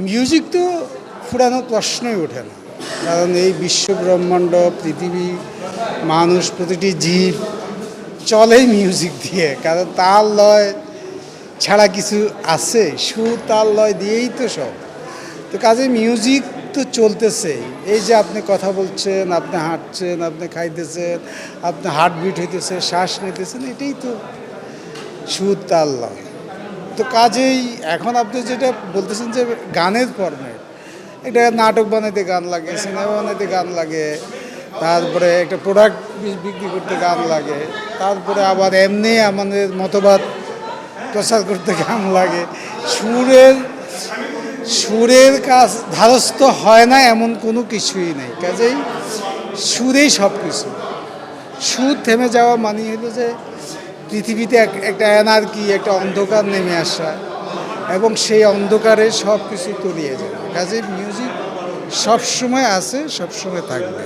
Music তো ফুরানোর প্রশ্নই ওঠে না, কারণ এই বিশ্বব্রহ্মাণ্ড, পৃথিবী, মানুষ, প্রতিটি জীব চলেই মিউজিক দিয়ে। কারণ তাল লয় ছাড়া কিছু আছে? সুর তাল লয় দিয়েই তো সব। তো কাজে মিউজিক তো চলতেছেই। এই যে আপনি কথা বলছেন, আপনি হাঁটছেন, আপনি খাইতেছেন, আপনি হার্টবিট হইতেছে, শ্বাস নিতেছেন, এটাই তো সুর তাল লয়। তো কাজেই এখন আপনি যেটা বলতেছেন যে গানের ফরম্যাট, এটা নাটক বানাইতে গান লাগে, সিনেমা বানাইতে গান লাগে, তারপরে একটা প্রোডাক্ট বিক্রি করতে গান লাগে, তারপরে আবার এমনি আমাদের মতবাদ প্রচার করতে গান লাগে। সুরের সুরের কাজ ধারস্থ হয় না এমন কোনো কিছুই নেই। কাজেই সুরেই সব কিছু। সুর থেমে যাওয়া মানে হলো যে পৃথিবীতে একটা অ্যানার্কি, একটা অন্ধকার নেমে আসা, এবং সেই অন্ধকারে সব কিছু তলিয়ে যায়। কাজে মিউজিক সবসময় আছে, সবসময় থাকবে।